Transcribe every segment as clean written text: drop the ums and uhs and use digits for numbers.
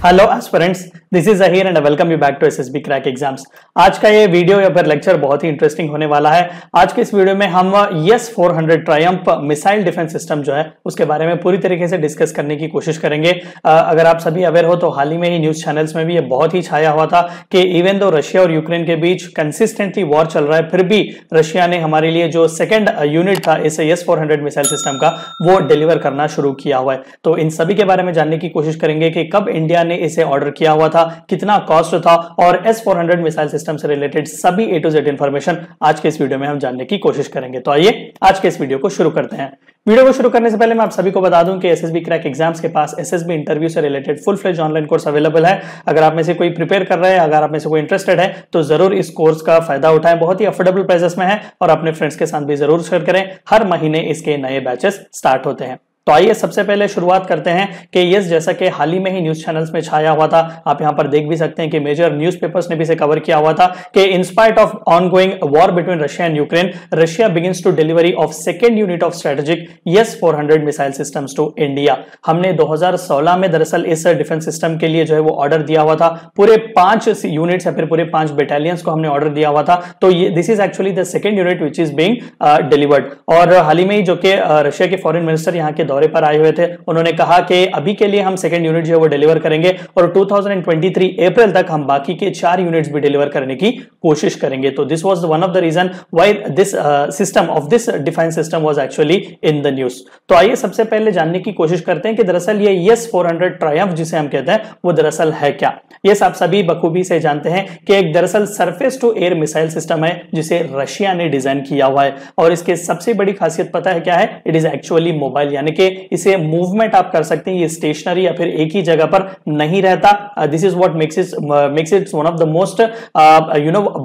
Hello aspirants, this is Zaheer and welcome you back to SSB crack exams. आज का ये video या फिर लेक्चर बहुत ही इंटरेस्टिंग होने वाला है। आज के इस वीडियो में हम S-400 Triumph missile defence system जो है उसके बारे में पूरी तरीके से डिस्कस करने की कोशिश करेंगे। अगर आप सभी अवेयर हो तो हाल ही में ही न्यूज चैनल्स में भी ये बहुत ही छाया हुआ था कि इवन दो रशिया और यूक्रेन के बीच कंसिस्टेंटली वॉर चल रहा है, फिर भी रशिया ने हमारे लिए जो सेकेंड यूनिट था इस S-400 मिसाइल सिस्टम का वो डिलीवर करना शुरू किया हुआ है। तो इन सभी के बारे में जानने की कोशिश करेंगे कि कब इंडिया ने इसे ऑर्डर किया हुआ था, कितना कॉस्ट था और S-400 मिसाइल सिस्टम से रिलेटेड सभी A to Z इंफॉर्मेशन आज के इस वीडियो में हम जानने की कोशिश करेंगे। तो आइए आज के इस वीडियो को शुरू करते हैं। वीडियो को शुरू करने से पहले मैं आप सभी को बता दूं कि एसएसबी क्रैक एग्जाम्स के पास एसएसबी इंटरव्यू से related full fledge online course available है। अगर आप में से कोई प्रिपेयर कर रहे हैं, अगर आप में से कोई इंटरेस्टेड है तो जरूर इस कोर्स का फायदा उठाएं। बहुत ही अफोर्डेबल प्राइसेस में है और अपने फ्रेंड्स के साथ भी जरूर शेयर करें। हर महीने इसके नए बैचेस स्टार्ट होते हैं। तो आइए सबसे पहले शुरुआत करते हैं कि यस, जैसा कि हाल ही में ही न्यूज चैनल्स में छाया हुआ था, आप यहां पर देख भी सकते हैं कि मेजर न्यूज़पेपर्स ने भी इसे कवर किया हुआ था कि in spite of ongoing war between Russia and Ukraine, Russia begins to delivery of second unit of strategic S-400 missile systems to India. हमने 2016 में दरअसल इस डिफेंस सिस्टम के लिए जो है वो ऑर्डर दिया हुआ था। पूरे 5 यूनिट्स या फिर पूरे 5 बटालियंस को हमने ऑर्डर दिया हुआ था। तो ये this is actually the second unit which is being delivered. और हाल ही में ही जो कि रशिया के फॉरेन मिनिस्टर यहाँ के दौरे पर आए हुए थे, उन्होंने कहा कि अभी के लिए हम सेकेंड यूनिट जो है वो डिलीवर करेंगे और 2023 अप्रैल तक हम बाकी के 4 यूनिट्स भी डिलीवर करने की कोशिश करेंगे। तो this was one of the reason why this system of this defence system was actually in the news. तो आइए सबसे पहले जानने की कोशिश करते हैं कि दरअसल ये S-400 ट्रायम्फ जिसे हम कहते हैं वो दरअसल है क्या। ये आप सभी बखूबी से जानते हैं कि एक दरअसल surface to air missile system है जिसे रशिया ने डिजाइन किया हुआ है और इसके सबसे बड़ी खासियत पता है क्या है? इट इज एक्चुअली मोबाइल, यानी कि इसे मूवमेंट आप कर सकते हैं। ये स्टेशनरी या फिर एक ही जगह पर नहीं रहता। This is what makes it one of the most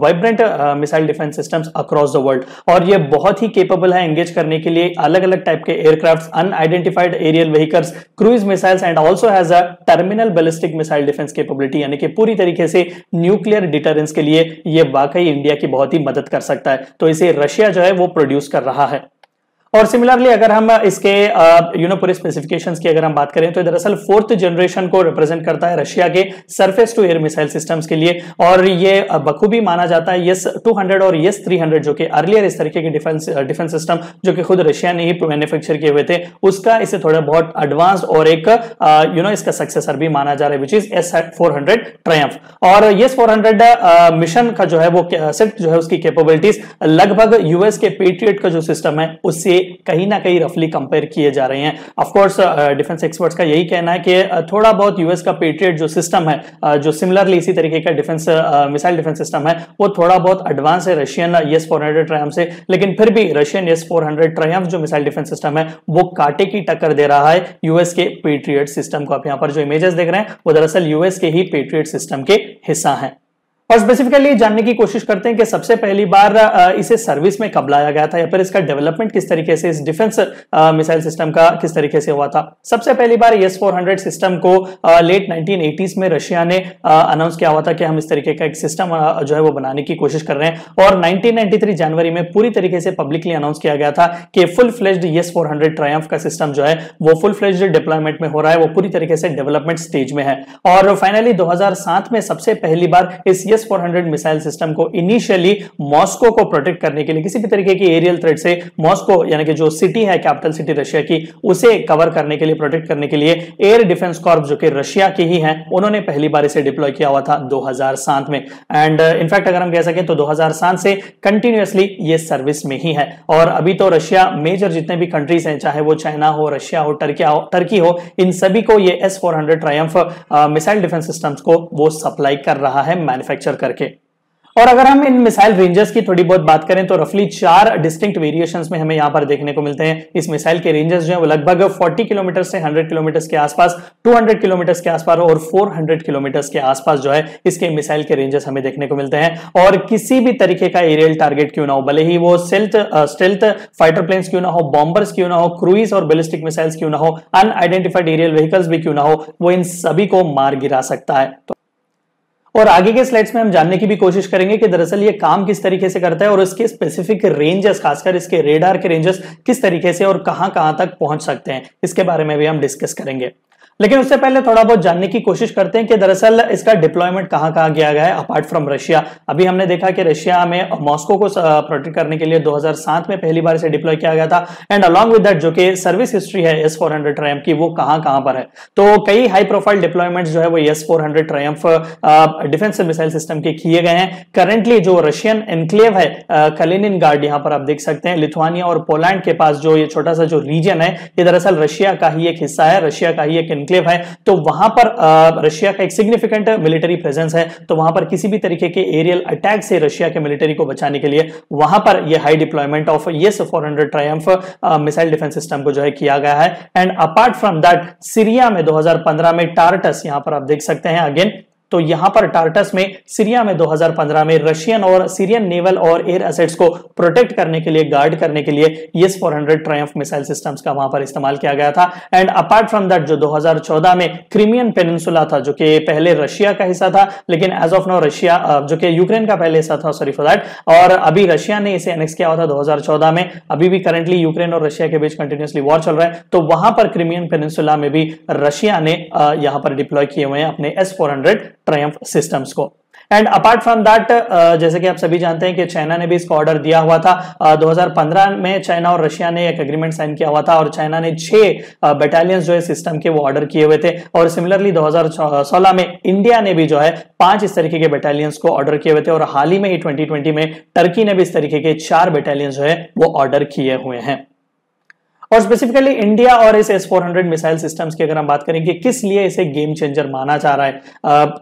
vibrant missile defence systems across the world. और ये बहुत ही केपेबल है एंगेज करने के लिए अलग अलग टाइप के aircraft, unidentified aerial vehicles, cruise missiles and also has a terminal ballistic missile defence capability, यानी कि पूरी तरीके से न्यूक्लियर डिटरेंस के लिए ये वाकई इंडिया की बहुत ही मदद कर सकता है। तो इसे रशिया जो है वो प्रोड्यूस कर रहा है। और सिमिलरली अगर हम इसके पूरे स्पेसिफिकेशंस की अगर हम बात करें तो दरअसल 4th जनरेशन को रिप्रेजेंट करता है रशिया के surface to air missile systems के लिए। और ये बखूबी माना जाता है S-200 और S-300 जो कि अर्लियर इस तरीके के डिफेंस सिस्टम जो कि खुद रशिया ने ही मैन्युफैक्चर किए हुए थे, उसका इसे थोड़ा बहुत एडवांस और एक इसका सक्सेसर भी माना जा रहा है, विच इज S-400 ट्रायम्फ। और S-400 मिशन का जो है वो सेट जो है उसकी कैपेबिलिटीज लगभग यूएस के पेट्रियट का जो सिस्टम है उससे कहीं ना कहीं रफली कंपेयर किए जा रहे हैं। ऑफ कोर्स डिफेंस एक्सपर्ट्स का यही कहना है कि थोड़ा बहुत यूएस का पेट्रियट जो सिस्टम है, जो सिमिलरली इसी तरीके का डिफेंस मिसाइल डिफेंस सिस्टम है, वो थोड़ा बहुत एडवांस है रशियन S-400 ट्रायम्फ से। लेकिन फिर भी रशियन S-400 ट्रायम्फ जो मिसाइल डिफेंस सिस्टम है वो कांटे की टक्कर दे रहा है यूएस के पेट्रियट सिस्टम को। आप यहां पर जो इमेजेस देख रहे हैं वो दरअसल यूएस के ही पेट्रियट सिस्टम के हिस्सा है। और स्पेसिफिकली जानने की कोशिश करते हैं कि सबसे पहली बार इसे सर्विस में कब लाया गया था या फिर इसका डेवलपमेंट किस तरीके से, इस डिफेंस मिसाइल सिस्टम का किस तरीके से हुआ था। सबसे पहली बार S-400 सिस्टम को लेट 1980s में रशिया ने अनाउंस किया हुआ था कि हम इस तरीके का एक सिस्टम जो है वो बनाने की कोशिश कर रहे हैं। और 1993 जनवरी में पूरी तरीके से पब्लिकली अनाउंस किया गया था कि फुल फ्लेज्ड S-400 ट्रायम्फ का सिस्टम जो है वो फुल फ्लेज्ड डिप्लॉयमेंट में हो रहा है, वो पूरी तरीके से डेवलपमेंट स्टेज में है। और फाइनली 2007 में सबसे पहली बार इस S-400 मिसाइल सिस्टम को इनिशियली मॉस्को को प्रोटेक्ट करने के लिए, किसी भी तरीके की एरियल थ्रेट से मॉस्को यानी कि जो सिटी है कैपिटल सिटी रशिया की, उसे कवर करने के लिए, प्रोटेक्ट करने के लिए एयर डिफेंस कॉर्प जो कि रशिया के ही है, उन्होंने पहली बार इसे डिप्लॉय किया हुआ था 2007 में। एंड इनफैक्ट अगर हम कह सकें तो 2007 से कंटिन्यूअसली ये सर्विस में ही है। और अभी तो रशिया मेजर जितने भी कंट्रीज हैं, चाहे वो चाइना हो, रशिया हो, टर्की हो, इन सभी को ये S-400 Triumph missile defence systems को वो सप्लाई कर रहा है मैन्युफैक्चर करके। और अगर हम इन मिसाइल रेंजेस की थोड़ी बहुत बात करें तो रफली 4 डिस्टिंक्ट वेरिएशंस में हमें यहां पर देखने को मिलते हैं। इस मिसाइल के रेंजेस जो है वो लगभग 40 किलोमीटर से 100 किलोमीटर के आसपास, 200 किलोमीटर के आसपास और 400 किलोमीटर के आसपास जो है इसके मिसाइल के रेंजेस हमें देखने को मिलते हैं। और किसी भी तरीके का एरियल टारगेट क्यों ना हो, भले ही वो स्टेल्थ फाइटर प्लेन्स क्यों ना हो, बॉम्बर्स क्यों ना हो, क्रूइज और बैलिस्टिक मिसाइल्स क्यों ना हो, अनआइडेंटिफाइड एरियल व्हीकल्स भी क्यों ना हो, वो इन सभी को मार गिरा सकता है। और आगे के स्लाइड्स में हम जानने की भी कोशिश करेंगे कि दरअसल ये काम किस तरीके से करता है और इसके स्पेसिफिक रेंजेस, खासकर इसके रेडार के रेंजेस किस तरीके से और कहां कहां तक पहुंच सकते हैं, इसके बारे में भी हम डिस्कस करेंगे। लेकिन उससे पहले थोड़ा बहुत जानने की कोशिश करते हैं कि दरअसल इसका डिप्लॉयमेंट कहां कहां किया गया है अपार्ट फ्रॉम रशिया। अभी हमने देखा कि रशिया में मॉस्को को प्रोटेक्ट करने के लिए 2007 में पहली बार इसे डिप्लॉय किया गया था। एंड अलॉन्ग विद दैट जो कि सर्विस हिस्ट्री है S-400 ट्रायम्फ की, वो कहां कहां पर है। तो कई हाई प्रोफाइल डिप्लॉयमेंट्स जो है वो S-400 Triumph defence missile system के किए गए हैं। करंटली जो रशियन एनक्लेव है कलिनिनग्राड, यहां पर आप देख सकते हैं लिथुआनिया और पोलैंड के पास जो ये छोटा सा जो रीजन है, ये दरअसल रशिया का ही एक हिस्सा है, रशिया का ही एक एनक्लेव है। तो वहां पर रशिया का एक सिग्निफिकेंट मिलिट्री प्रेजेंस है। तो वहां पर किसी भी तरीके के एरियल अटैक से रशिया के मिलिट्री को बचाने के लिए वहां पर यह high deployment of S-400 Triumph missile defence system को जो है किया गया है। And apart from that Syria में 2015 में टार्टस, यहां पर आप देख सकते हैं अगेन, तो यहां पर टार्टस में सीरिया में 2015 में रशियन और सीरियन नेवल और एयर एसेट्स को प्रोटेक्ट करने के लिए, गार्ड करने के लिए S-400 ट्रायम्फ मिसाइल सिस्टम्स का वहां पर इस्तेमाल किया गया था। एंड अपार्ट फ्रॉम दैट जो 2014 में क्रीमियन पेनिनसुला था, जो कि पहले रशिया का हिस्सा था, लेकिन एज ऑफ नाउ रशिया जो कि यूक्रेन का पहले हिस्सा था, सॉरी फॉर दैट, और अभी रशिया ने इसे एनेक्स किया हुआ था 2014 में। अभी भी करंटली यूक्रेन और रशिया के बीच कंटिन्यूअसली वॉर चल रहा है। तो वहां पर क्रीमियन पेनिनसुला में भी रशिया ने यहां पर डिप्लॉय किए हुए हैं अपने S-400 ट्रायम्फ सिस्टम्स को। एंड अपार्ट फ्रॉम दैट जैसे कि आप सभी जानते हैं कि चाइना ने भी इसको ऑर्डर दिया हुआ था। 2015 में चाइना और रशिया ने एक एग्रीमेंट साइन किया हुआ था और चाइना ने 6 बटालियंस जो है सिस्टम के वो ऑर्डर किए हुए थे। और सिमिलरली 2016 में इंडिया ने भी जो है 5 इस तरीके के बटालियंस को ऑर्डर किए हुए थे। और हाल ही में ही 2020 में टर्की ने भी इस तरीके के 4 बटालियंस जो है वो ऑर्डर किए हुए हैं। और स्पेसिफिकली इंडिया और इस S-400 मिसाइल सिस्टम्स की अगर हम बात करें कि किस लिए इसे गेम चेंजर माना जा रहा है,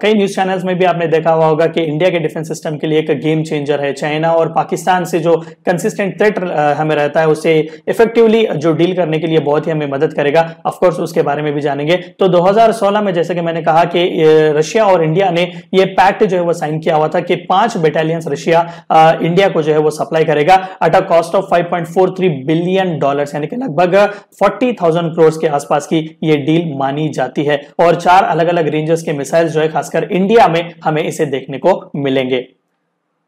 कई न्यूज चैनल्स में भी आपने देखा हुआ होगा कि इंडिया के डिफेंस सिस्टम के लिए एक गेम चेंजर है। चाइना और पाकिस्तान से जो कंसिस्टेंट थ्रेट हमें रहता है, उसे इफेक्टिवली जो डील करने के लिए बहुत ही हमें मदद करेगा। ऑफकोर्स उसके बारे में भी जानेंगे। तो 2016 में जैसे कि मैंने कहा कि रशिया और इंडिया ने ये पैक्ट जो है वो साइन किया हुआ था कि 5 बटालियंस रशिया इंडिया को जो है वो सप्लाई करेगा at a cost of $5.43 billion, यानी कि लगभग 40,000 करोड़ के आसपास की ये डील मानी जाती है। और 4 अलग अलग रेंजर्स के मिसाइल्स जो है खासकर इंडिया में हमें इसे देखने को मिलेंगे।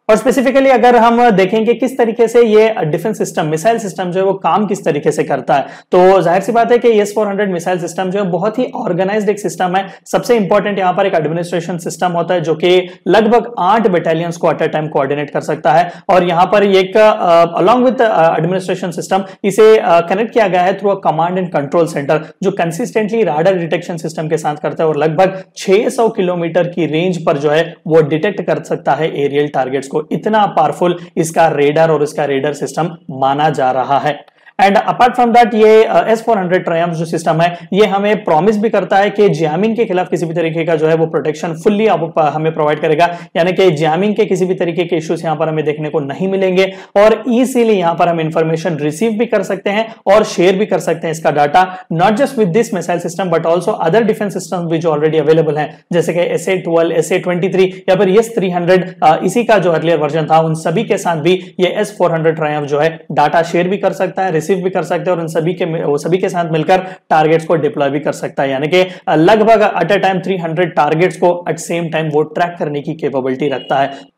और स्पेसिफिकली अगर हम देखेंगे किस तरीके से ये डिफेंस सिस्टम, मिसाइल सिस्टम जो है वो काम किस तरीके से करता है, तो जाहिर सी बात है कि S-400 मिसाइल सिस्टम जो है बहुत ही ऑर्गेनाइज्ड एक सिस्टम है। सबसे इंपॉर्टेंट यहाँ पर एक एडमिनिस्ट्रेशन सिस्टम होता है जो कि लगभग 8 बटालियंस को एट अ टाइम कोऑर्डिनेट कर सकता है। और यहाँ पर एक अलॉन्ग विद एडमिनिस्ट्रेशन सिस्टम इसे कनेक्ट किया गया है through a command and control centre जो कंसिस्टेंटली राडार डिटेक्शन सिस्टम के साथ करता है और लगभग 600 किलोमीटर की रेंज पर जो है वो डिटेक्ट कर सकता है एरियल टारगेट्स को। इतना पावरफुल इसका रेडार और इसका रेडर सिस्टम माना जा रहा है। एंड अपार्ट फ्रॉम दैट ये S-400 ट्रायम्फ जो सिस्टम है ये हमें प्रॉमिस भी करता है कि जैमिंग के खिलाफ किसी भी तरीके का जो है वो प्रोटेक्शन फुल्ली हमें प्रोवाइड करेगा, यानी कि जैमिंग के किसी भी तरीके के इश्यूज यहां पर हमें देखने को नहीं मिलेंगे। और इजीली यहां पर हम इंफॉर्मेशन रिसीव भी कर सकते हैं और शेयर भी कर सकते हैं इसका data, not just with this missile system but also other defence system भी जो ऑलरेडी अवेलेबल है, जैसे कि SA-12, SA-23 या फिर S-300 इसी का जो अर्लियर वर्जन था, उन सभी के साथ भी ये S-400 ट्रायम्फ जो है डाटा शेयर भी कर सकता है, भी कर सकते हैं और उन सभी के साथ मिलकर टारगेट्स को डिप्लॉय भी कर सकता है, यानी कि लगभग एट अ टाइम 300 टारगेट्स को एट सेम टाइम वो ट्रैक करने की कैपेबिलिटी रखता है।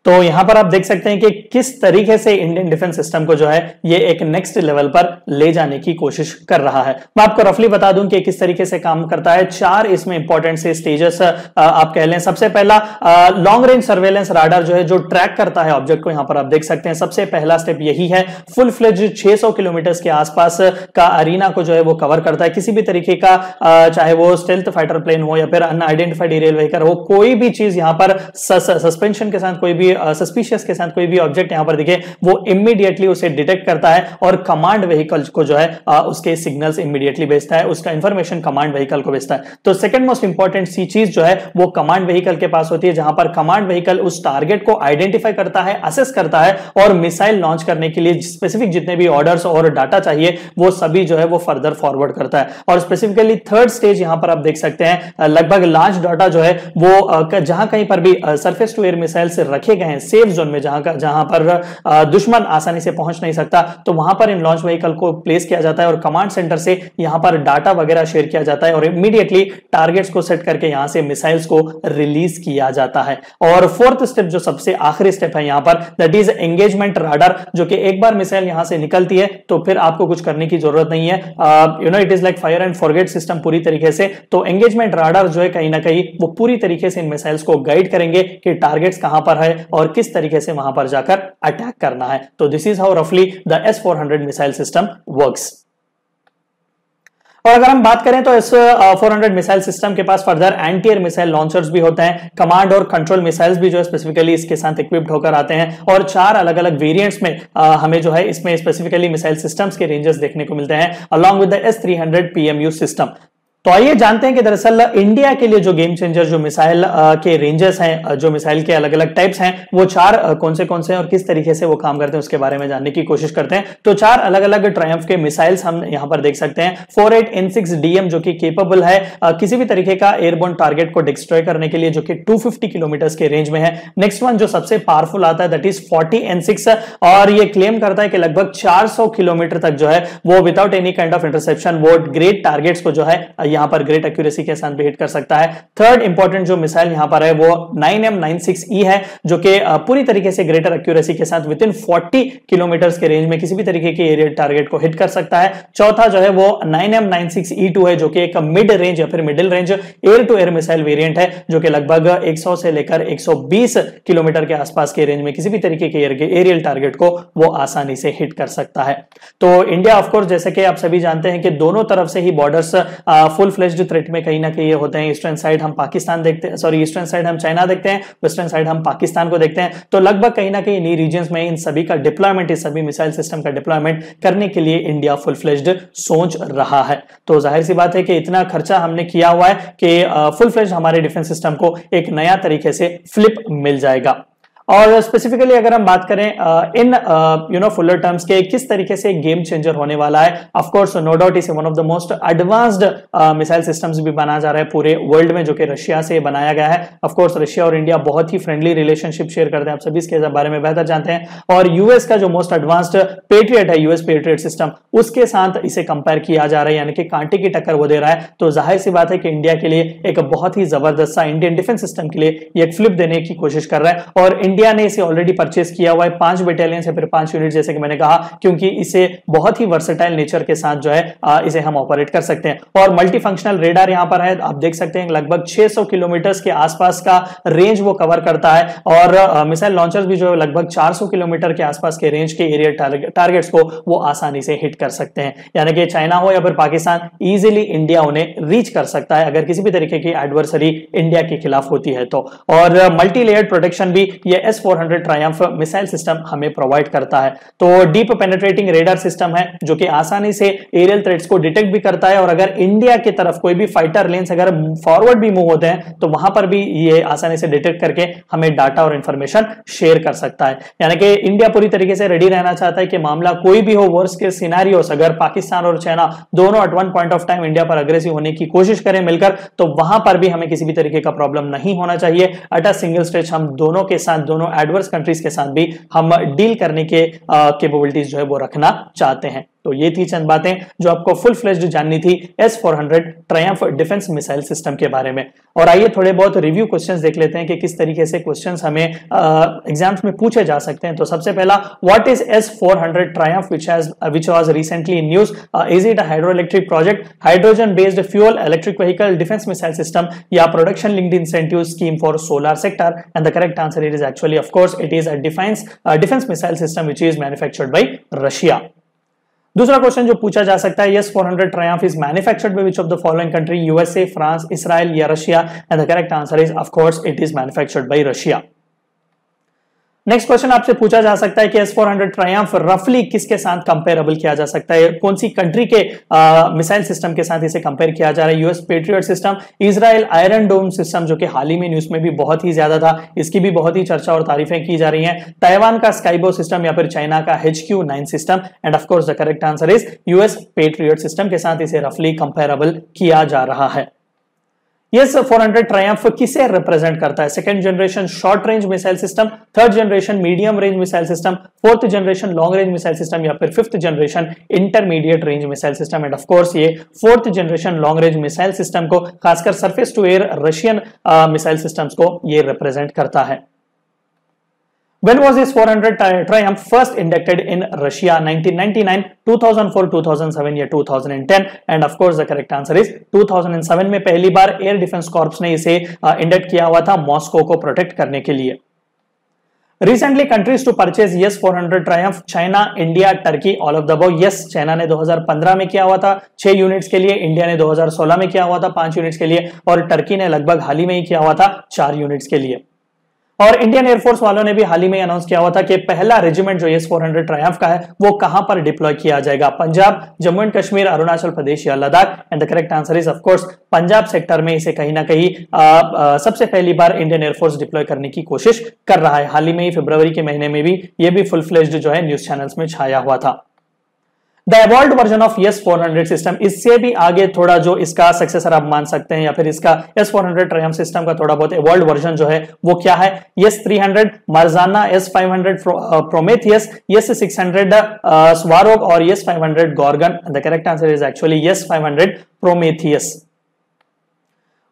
तो यहां पर आप देख सकते हैं कि किस तरीके से इंडियन डिफेंस सिस्टम को जो है ये एक नेक्स्ट लेवल पर ले जाने की कोशिश कर रहा है। मैं आपको रफली बता दूं कि किस तरीके से काम करता है। 4 इसमें इंपॉर्टेंट से स्टेजेस आप कह लें। सबसे पहला लॉन्ग रेंज सर्वेलेंस राडार जो है जो ट्रैक करता है ऑब्जेक्ट को, यहां पर आप देख सकते हैं सबसे पहला स्टेप यही है। फुल फ्लेज 600 किलोमीटर के आसपास का अरीना को जो है वो कवर करता है। किसी भी तरीके का चाहे वो स्टेल्थ फाइटर प्लेन हो या फिर अनआइडेंटिफाइड एरियल व्हीकल हो, कोई भी चीज यहां पर सस्पेंशन के साथ कोई भी सस्पिशियस के साथ कोई भी ऑब्जेक्ट यहां पर दिखे वो इमीडिएटली उसे डिटेक्ट करता है और कमांड व्हीकल को जो है उसके सिग्नल्स इमीडिएटली भेजता है, उसका इंफॉर्मेशन कमांड व्हीकल को भेजता है। तो सेकंड मोस्ट इंपॉर्टेंट सी चीज जो है वो कमांड व्हीकल के पास होती है, जहां पर कमांड व्हीकल उस टारगेट को आइडेंटिफाई करता है, असेस करता है और मिसाइल लॉन्च करने के लिए स्पेसिफिक जितने भी ऑर्डर्स और डाटा चाहिए वो सभी जो है वो फर्दर फॉरवर्ड करता है। और स्पेसिफिकली थर्ड स्टेज यहां पर आप देख सकते हैं लगभग लार्ज डाटा जो है वो जहां कहीं पर भी सरफेस टू एयर मिसाइल से रखे गए हैं सेफ जोन में, जहां पर दुश्मन आसानी से पहुंच नहीं सकता, तो वहां पर इन लॉन्च व्हीकल को प्लेस किया जाता है और कमांड सेंटर से यहां पर डाटा वगैरह शेयर किया जाता है और इमीडिएटली टारगेट्स को सेट करके यहां से मिसाइल्स को रिलीज किया जाता है। और फोर्थ स्टेप जो सबसे आखिरी स्टेप है यहां पर, दैट इज एंगेजमेंट राडार, जो कि एक बार मिसाइल यहां से निकलती है तो फिर आपको कुछ करने की जरूरत नहीं है, it is like fire and forget system पूरी तरीके से। तो एंगेजमेंट राडार जो है कहीं ना कहीं वो पूरी तरीके से इन मिसाइल्स को गाइड करेंगे कि टारगेट्स कहां पर है और किस तरीके से वहां पर जाकर अटैक करना है। तो दिस इज हाउ रफली the S-400 missile system works. और अगर हम बात करें तो इस 400 मिसाइल सिस्टम के पास further anti air missile launchers भी होते हैं, कमांड और कंट्रोल मिसाइल्स भी जो है स्पेसिफिकली इसके साथ इक्विप्ड होकर आते हैं और 4 अलग अलग वेरिएंट्स में हमें जो है इसमें स्पेसिफिकली मिसाइल सिस्टम्स के रेंजेस देखने को मिलते हैं along with the S-300 PMU system. तो आइए जानते हैं कि दरअसल इंडिया के लिए जो गेम चेंजर जो मिसाइल के रेंजेस हैं, जो मिसाइल के अलग अलग टाइप्स हैं, वो 4 कौन से हैं और किस तरीके से वो काम करते हैं उसके बारे में जानने की कोशिश करते हैं। तो 4 अलग अलग ट्रायम्फ के मिसाइल्स हम यहां पर देख सकते हैं। 48N6DM जो कि केपेबल है किसी भी तरीके का एयरबोर्न टारगेट को डिस्ट्रॉय करने के लिए, जो कि 250 किलोमीटर के रेंज में है। नेक्स्ट वन जो सबसे पावरफुल आता है दैट इज 40N6 और ये क्लेम करता है कि लगभग 400 किलोमीटर तक जो है वो without any kind of interception वो ग्रेट टारगेट्स को जो है यहां पर ग्रेट एक्यूरेसी के साथ भी हिट कर सकता है। थर्ड इंपॉर्टेंट जो मिसाइल यहां पर है वो 9M96E है, जो कि पूरी तरीके से ग्रेटर एक्यूरेसी के साथ विद इन 40 किलोमीटर के रेंज में किसी भी तरीके के एरियल टारगेट को हिट कर सकता है। चौथा जो है वो 9M96E2 है, जो कि एक मिड रेंज या फिर middle range air to air missile variant है, जो कि लगभग 100 से लेकर 120 किलोमीटर के आसपास के रेंज में किसी भी तरीके के एरियल टारगेट को वो आसानी से हिट कर सकता है। तो इंडिया ऑफ कोर्स जैसे कि आप सभी जानते हैं कि दोनों तरफ से ही बॉर्डर्स फुल फ्लेज्ड थ्रेट में कहीं ना कहीं ये होते हैं। ईस्टर्न साइड हम पाकिस्तान देखते हैं, सॉरी ईस्टर्न साइड हम चाइना देखते हैं, वेस्टर्न साइड हम पाकिस्तान को देखते हैं। तो लगभग कहीं ना कहीं इन रीजन्स में इन सभी का डिप्लॉयमेंट, इस सभी मिसाइल सिस्टम का डिप्लॉयमेंट करने के लिए इंडिया फुल फ्लेज्ड सोच रहा है। तो जाहिर सी बात है कि इतना खर्चा हमने किया हुआ है कि फुल फ्लेज्ड हमारे डिफेंस सिस्टम को एक नया तरीके से फ्लिप मिल जाएगा। और स्पेसिफिकली अगर हम बात करें इन फुलर टर्म्स के किस तरीके से गेम चेंजर होने वाला है, ऑफ कोर्स नो डाउट इसे one of the most advanced missile systems भी बना जा रहा है पूरे वर्ल्ड में, जो कि रशिया से बनाया गया है। ऑफ कोर्स रशिया और इंडिया बहुत ही फ्रेंडली रिलेशनशिप शेयर करते हैं, आप सभी इसके बारे में बेहतर जानते हैं। और यूएस का जो मोस्ट एडवांस्ड पेट्रियट है, यूएस पेट्रियट सिस्टम, उसके साथ इसे कंपेयर किया जा रहा है, यानी कि कांटे की टक्कर वो दे रहा है। तो जाहिर सी बात है कि इंडिया के लिए एक बहुत ही जबरदस्त सा इंडियन डिफेंस सिस्टम के लिए ये एक फ्लिप देने की कोशिश कर रहा है। और इंडिया ने इसे ऑलरेडी परचेस किया हुआ है 5 बटालियन या फिर 5 यूनिट, जैसे कि मैंने कहा, क्योंकि इसे बहुत ही वर्सेटाइल नेचर के साथ जो है इसे हम ऑपरेट कर सकते हैं। और मल्टी फंक्शनल रेडार यहां पर है, आप देख सकते हैं लगभग 600 किलोमीटर के आसपास का रेंज वो कवर करता है। और मिसाइल लॉन्चर्स भी जो है लगभग 400 किलोमीटर के आसपास के रेंज के एरिया टारगेट्स को वो आसानी से हिट कर सकते हैं, यानी कि चाइना हो या फिर पाकिस्तान, इजीली इंडिया उन्हें रीच कर सकता है अगर किसी भी तरीके की एडवर्सरी इंडिया के खिलाफ होती है तो। और मल्टी लेयर्ड प्रोटेक्शन भी ये S-400 ट्रायम्फ मिसाइल सिस्टम हमें प्रोवाइड करता है। तो डीप पेनिट्रेटिंग रेडार सिस्टम है, जो कि आसानी से एरियल थ्रेट्स को डिटेक्ट भी करता है। और अगर इंडिया की तरफ कोई भी फाइटर लेन्स अगर फॉरवर्ड भी मूव होते हैं तो वहां पर भी ये आसानी से डिटेक्ट करके हमें डाटा और इंफॉर्मेशन शेयर कर सकता है। यानी कि इंडिया पूरी तरीके से रेडी रहना चाहता है कि मामला कोई भी हो, वर्स्ट केस सिनेरियोस, अगर पाकिस्तान और चाइना दोनों at one point of time India पर अग्रेसिव होने की कोशिश करें मिलकर, तो वहां पर भी हमें किसी भी तरीके का प्रॉब्लम नहीं होना चाहिए। एट अ सिंगल स्टेज हम दोनों के साथ, दोनों एडवर्स कंट्रीज के साथ भी हम डील करने के कैपेबिलिटीज जो है वो रखना चाहते हैं। तो ये थी चंद बातें जो आपको फुल फ्लेज्ड जाननी थी S-400 Triumph defence missile system के बारे में। और आइए थोड़े बहुत रिव्यू क्वेश्चंस देख लेते हैं कि किस तरीके से क्वेश्चंस हमें एग्जाम्स में पूछे जा सकते हैं। तो सबसे पहला, what is S-400 Triumph which was recently in news? Is it a hydroelectric project, hydrogen based fuel electric vehicle, defense missile system, या production linked incentive scheme for solar sector? And the correct answer is actually, of course, it is a defense missile system which is manufactured by Russia. दूसरा question जो पूछा जा सकता है, S-400 triumph is manufactured by which of the following country? USA, France, Israel या Russia? And the correct answer is of course it is manufactured by Russia. Next question आपसे पूछा जा सकता है कि S-400 ट्रायम्फ रफली किसके साथ कंपेरेबल किया जा सकता है? कौन सी कंट्री के मिसाइल सिस्टम के साथ इसे कंपेयर किया जा रहा है? US patriot system, Israel iron dome system, जो कि हाल ही में न्यूज में भी बहुत ही ज्यादा था, इसकी भी बहुत ही चर्चा और तारीफें की जा रही हैं, ताइवान का स्काईबो सिस्टम या फिर चाइना का HQ-9 system? And of course the correct answer is US patriot system के साथ इसे रफली कंपेरेबल किया जा रहा है। यस 400 ट्रायम्फ किसे रिप्रेजेंट करता है? Second generation short range missile system, third generation medium range missile system, fourth generation long range missile system या फिर fifth generation intermediate range missile system. And of course ये fourth generation long range missile system को, खासकर surface to air Russian missile systems को ये represent करता है। When was this 400 Triumph first inducted in Russia? 1999, 2004, 2007 या 2010? And of course the correct answer is 2007 में पहली बार एयर डिफेंस कॉर्प्स ने इसे इंडक्ट किया हुआ था मॉस्को को प्रोटेक्ट करने के लिए। Recently countries to purchase yes 400 Triumph, China, India, Turkey, all of the above. Yes China ने 2015 में किया हुआ था 6 यूनिट्स के लिए, इंडिया ने 2016 में किया हुआ था 5 यूनिट्स के लिए, और टर्की ने लगभग हाल ही में ही किया हुआ था 4 यूनिट्स के लिए। और इंडियन एयरफोर्स वालों ने भी हाल ही में अनाउंस किया हुआ था कि पहला रेजिमेंट जो एस 400 ट्रायम्फ का है वो कहां पर डिप्लॉय किया जाएगा? पंजाब, जम्मू एंड कश्मीर, अरुणाचल प्रदेश या Ladakh? And the correct answer is of course Punjab sector में इसे कहीं ना कहीं सबसे पहली बार इंडियन एयरफोर्स डिप्लॉय करने की कोशिश कर रहा है। हाल ही में ही फरवरी के महीने में भी ये भी फुल फ्लेज्ड जो है न्यूज चैनल्स में छाया हुआ था। The evolved version of S 400 system, इससे भी आगे थोड़ा जो इसका सक्सेसर आप मान सकते हैं या फिर इसका यस 400 ट्रायम्फ सिस्टम का थोड़ा बहुत एवॉल्व्ड वर्जन जो है वो क्या है? यस 300 मर्जाना, यस 500 प्रोमेथियस, यस 600 स्वारोग और yes 500 Gorgon. The correct answer is actually yes 500 Prometheus.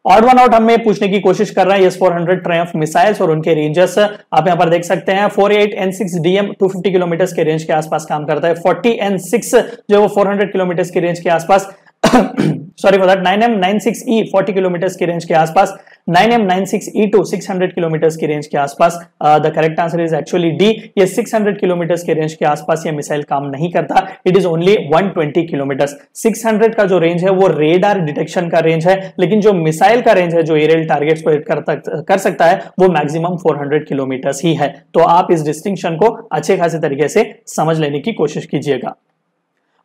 Odd one out हमें पूछने की कोशिश कर रहे हैं यस 400 ट्रायम्फ मिसाइल्स और उनके रेंजेस आप यहां पर देख सकते हैं। 48N6 DM 250 किलोमीटर के रेंज के आसपास काम करता है। 40N6 जो वो 400 किलोमीटर के रेंज के आसपास sorry for that 9M96E 40 kilometre की रेंज के आसपास, 9M96E2 600 किलोमीटर की रेंज के आसपास। The correct answer is actually D, ये 600 किलोमीटर के रेंज के आसपास ये मिसाइल काम नहीं करता। It is only 120 kilometre. 600 का जो रेंज है वो रेडार डिटेक्शन का रेंज है, लेकिन जो मिसाइल का रेंज है जो एरियल टारगेट्स को हिट कर सकता है वो मैक्सिमम 400 किलोमीटर ही है। तो आप इस डिस्टिंक्शन को अच्छे खासे तरीके से समझ लेने की कोशिश कीजिएगा।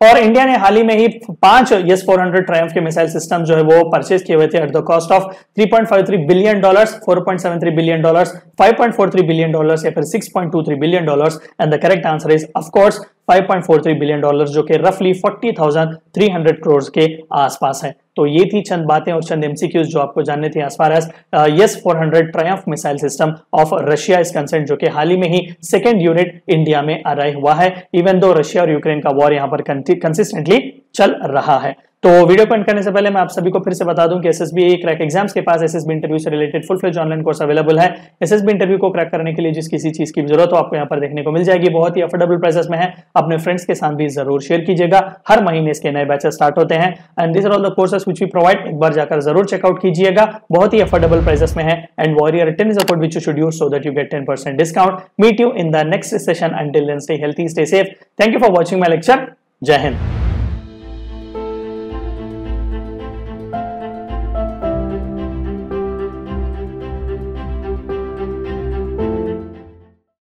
और इंडिया ने हाल ही में ही 5 यस 400 ट्रायम्फ के मिसाइल सिस्टम जो है वो परचेज किए हुए थे at the cost of $3.53 billion, $4.73 billion, $5.43 billion या फिर $6.23 billion. And the correct answer is of course $5.43 billion, जो कि रफली 40,300 करोड़ के आसपास है। तो ये थी चंद बातें और चंद एमसीक्यूज जो आपको जानने थे as far as S 400 triumph missile system of Russia is concern, जो कि हाल ही में ही सेकेंड यूनिट इंडिया में अराइव हुआ है, इवन दो रशिया और यूक्रेन का वॉर यहाँ पर कंसिस्टेंटली चल रहा है। तो वीडियो को एंड करने से पहले मैं आप सभी को फिर से बता दूं कि एसएसबी क्रैक एग्जाम्स के पास एसएसबी इंटरव्यू से related full fledge online course available है। एसएसबी इंटरव्यू को क्रैक करने के लिए जिस किसी चीज की भी जरूरत हो आपको यहाँ पर देखने को मिल जाएगी। बहुत ही अफोर्डेबल प्राइसेस में है, अपने फ्रेंड्स के साथ भी जरूर शेयर कीजिएगा। हर महीने इसके नए बैचेस स्टार्ट होते हैं and this are all the courses which we provide. एक बार जाकर जरूर चेकआउट कीजिएगा, बहुत ही अफोर्डेबल प्राइसेस में है। And warrior 10 is a code which you should use so that you get 10% discount. Meet you in the next session, until then stay healthy, stay safe. Thank you for watching my lecture. Jai Hind.